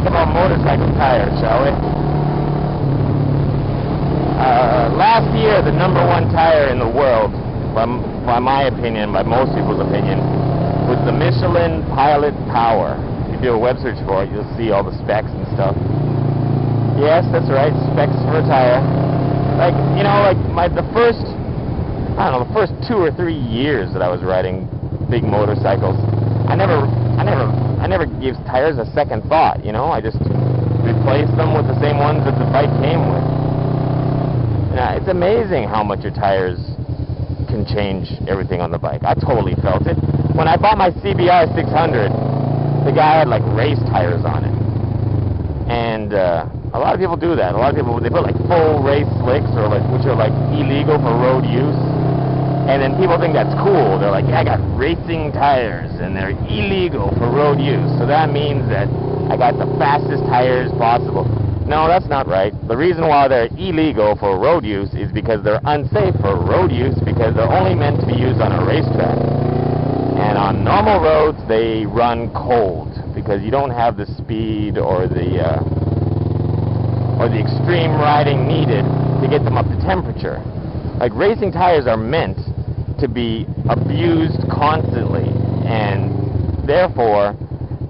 about motorcycle tires, shall we? Last year, the #1 tire in the world, by my opinion, by most people's opinion, was the Michelin Pilot Power. If you do a web search for it, you'll see all the specs and stuff. Yes, that's right, specs for a tire. Like, you know, like the first 2 or 3 years that I was riding big motorcycles, I never gave tires a second thought, you know. I just replaced them with the same ones that the bike came with. Now, it's amazing how much your tires can change everything on the bike. I totally felt it. When I bought my CBR 600, the guy had like race tires on it. And a lot of people do that. A lot of people, they put like full race slicks, or like, which are like illegal for road use. And then people think that's cool. They're like, yeah, I got racing tires, and they're illegal for road use. So that means that I got the fastest tires possible. No, that's not right. The reason why they're illegal for road use is because they're unsafe for road use, because they're only meant to be used on a racetrack. And on normal roads, they run cold, because you don't have the speed or the extreme riding needed to get them up to temperature. Like, racing tires are meant to be abused constantly, and therefore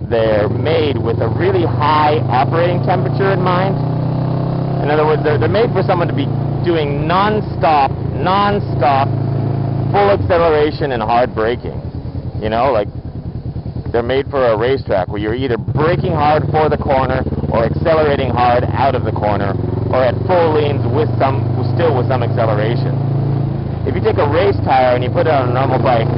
they're made with a really high operating temperature in mind. In other words, they're made for someone to be doing non-stop, full acceleration and hard braking. You know, like, they're made for a racetrack where you're either braking hard for the corner or accelerating hard out of the corner, or at full leans still with some acceleration. If you take a race tire and you put it on a normal bike,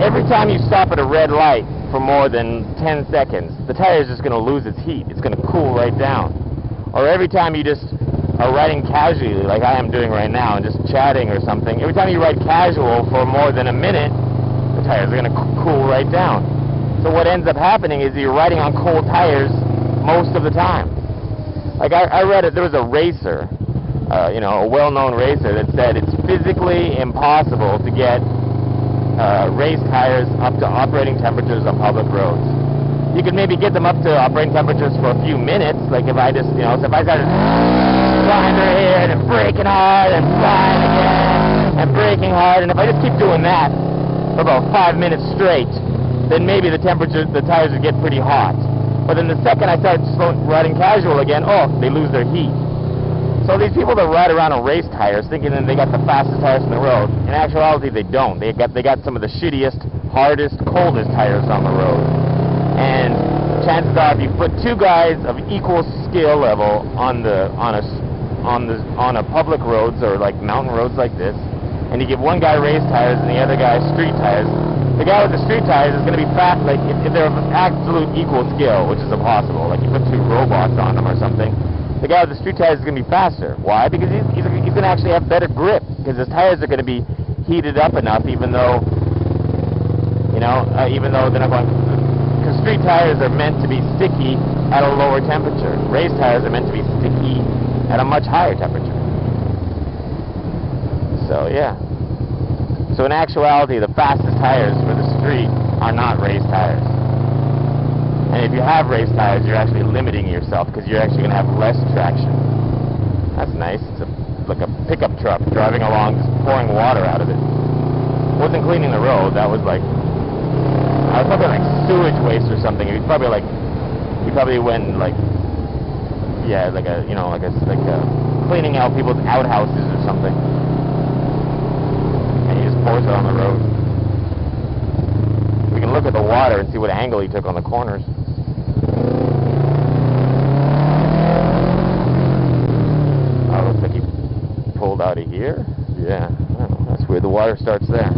every time you stop at a red light for more than 10 seconds, the tire is just going to lose its heat. It's going to cool right down. Or every time you just are riding casually, like I am doing right now, and just chatting or something, every time you ride casual for more than a minute, the tires are going to cool right down. So what ends up happening is you're riding on cold tires most of the time. Like I read it, there was a racer, you know, a well-known racer that said it's physically impossible to get race tires up to operating temperatures on public roads. You could maybe get them up to operating temperatures for a few minutes, like if I just, you know, so if I started flying through here and braking hard and flying again and braking hard, and if I just keep doing that for about 5 minutes straight, then maybe the tires would get pretty hot. But then the second I start riding casual again, oh, they lose their heat. So these people that ride around on race tires thinking that they got the fastest tires on the road, in actuality they don't. They got some of the shittiest, hardest, coldest tires on the road. And chances are, if you put two guys of equal skill level on a public roads or like mountain roads like this, and you give one guy race tires and the other guy street tires, the guy with the street tires is going to be fast. Like if they're of absolute equal skill, which is impossible. Like you put two robots on them or something, the guy with the street tires is going to be faster. Why? Because he's going to actually have better grip, because his tires are going to be heated up enough, even though they're not going. Because street tires are meant to be sticky at a lower temperature. Race tires are meant to be sticky at a much higher temperature. So yeah. So in actuality, the fastest tires for the street are not race tires. And if you have race tires, you're actually limiting yourself, because you're actually going to have less traction. That's nice. It's like a pickup truck driving along, just pouring water out of it. It wasn't cleaning the road. That was like, I was probably like sewage waste or something. He probably went and like, yeah, like cleaning out people's outhouses or something. And he just pours it on the road. We can look at the water and see what angle he took on the corners. Oh, looks like he pulled out of here. Yeah, oh, that's weird. The water starts there.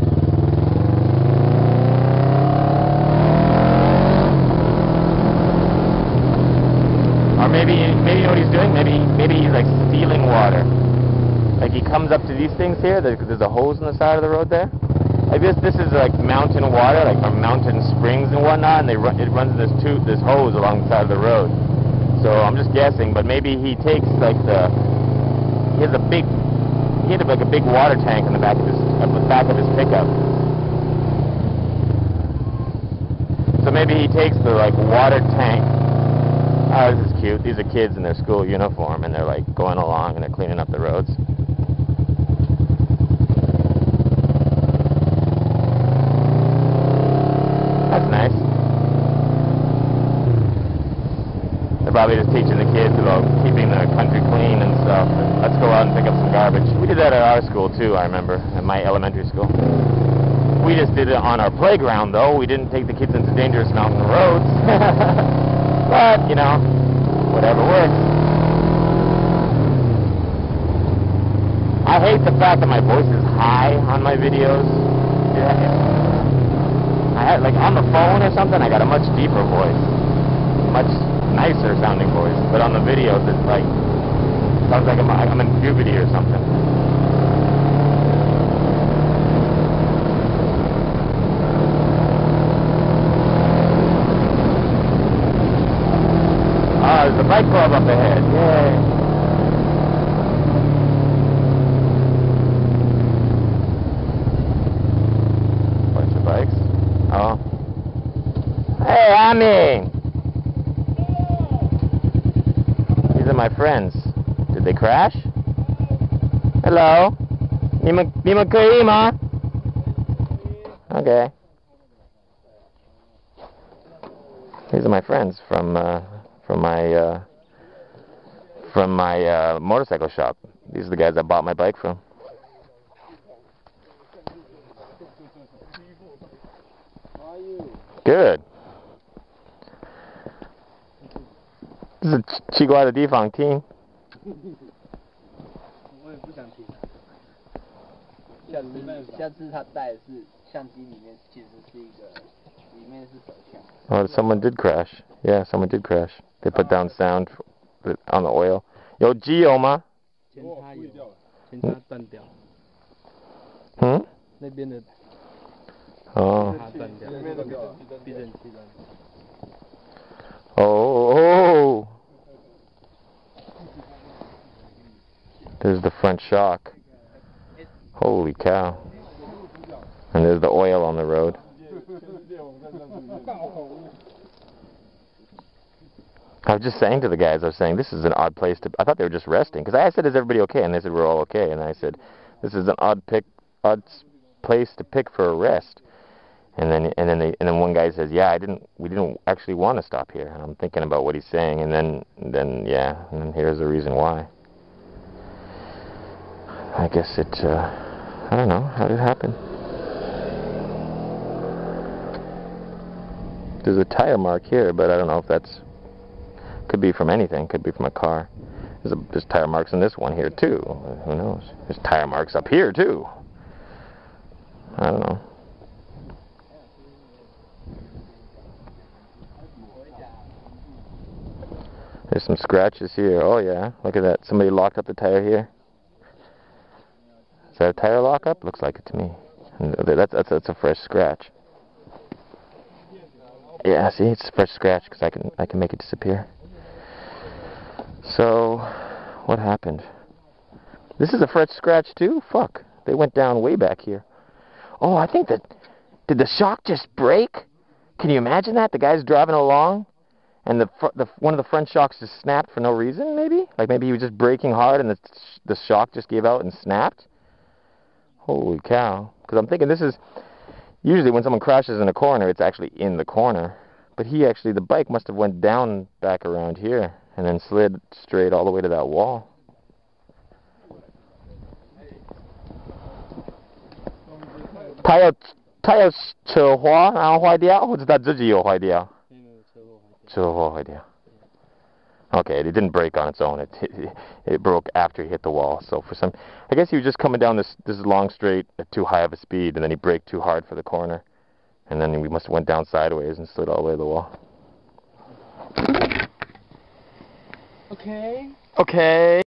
Or maybe you know what he's doing? Maybe he's like stealing water. Like he comes up to these things here. There's a hose on the side of the road there. Like this is like mountain water, like from mountain springs and whatnot, and it runs this hose along the side of the road. So I'm just guessing, but maybe he takes like he had like a big water tank in the back of his at the back of his pickup. So maybe he takes the like water tank. Oh, this is cute. These are kids in their school uniform, and they're like going along and they're cleaning up the roads. That's nice. They're probably just teaching the kids about keeping the country clean and stuff. And let's go out and pick up some garbage. We did that at our school too, I remember, at my elementary school. We just did it on our playground though. We didn't take the kids into dangerous mountain roads. But, you know, whatever works. I hate the fact that my voice is high on my videos. I had, like, on the phone or something, I got a much deeper voice. Much nicer sounding voice. But on the videos, it's like, sounds like I'm in puberty or something. There's a bike club up ahead. Yay. Bunch of bikes. Oh. Hey, Ami! These are my friends. Did they crash? Hello? 你们可以吗? Okay. These are my friends from my motorcycle shop. These are the guys I bought my bike from. Good. This is a 奇怪的地方听。我也不想听。下次他带的是相机里面其实是一个，里面是手枪。Oh, someone did crash. Yeah, someone did crash. They put down sound on the oil. 有机油吗？前叉有，前叉断掉。嗯？那边的。哦。前叉断掉。那边的避震器断掉。Oh. There's the front shock. Holy cow. And there's the oil on the road. I was just saying to the guys, I was saying, this is an odd place to... I thought they were just resting. Because I said, is everybody okay? And they said, we're all okay. And I said, this is an odd place to pick for a rest. And then one guy says, yeah, we didn't actually want to stop here. And I'm thinking about what he's saying. And then yeah, and here's the reason why. I guess it, I don't know, how did it happen? There's a tire mark here, but I don't know if that's... Could be from anything. Could be from a car. There's tire marks in this one here, too. Who knows? There's tire marks up here, too. I don't know. There's some scratches here. Oh, yeah. Look at that. Somebody locked up the tire here. Is that a tire lockup? Looks like it to me. And that's a fresh scratch. Yeah, see, it's a fresh scratch because I can make it disappear. So, what happened? This is a fresh scratch too? Fuck. They went down way back here. Oh, I think that... Did the shock just break? Can you imagine that? The guy's driving along and one of the front shocks just snapped for no reason, maybe? Like maybe he was just braking hard and the shock just gave out and snapped? Holy cow. Because I'm thinking this is... Usually when someone crashes in a corner, it's actually in the corner. But the bike must have went down back around here and then slid straight all the way to that wall. Tire 车滑然后坏掉，或者他自己有坏掉？车祸坏掉。Okay, it didn't break on its own. It broke after he hit the wall. So I guess he was just coming down this long straight at too high of a speed, and then he braked too hard for the corner, and then we must have went down sideways and slid all the way to the wall. Okay. Okay.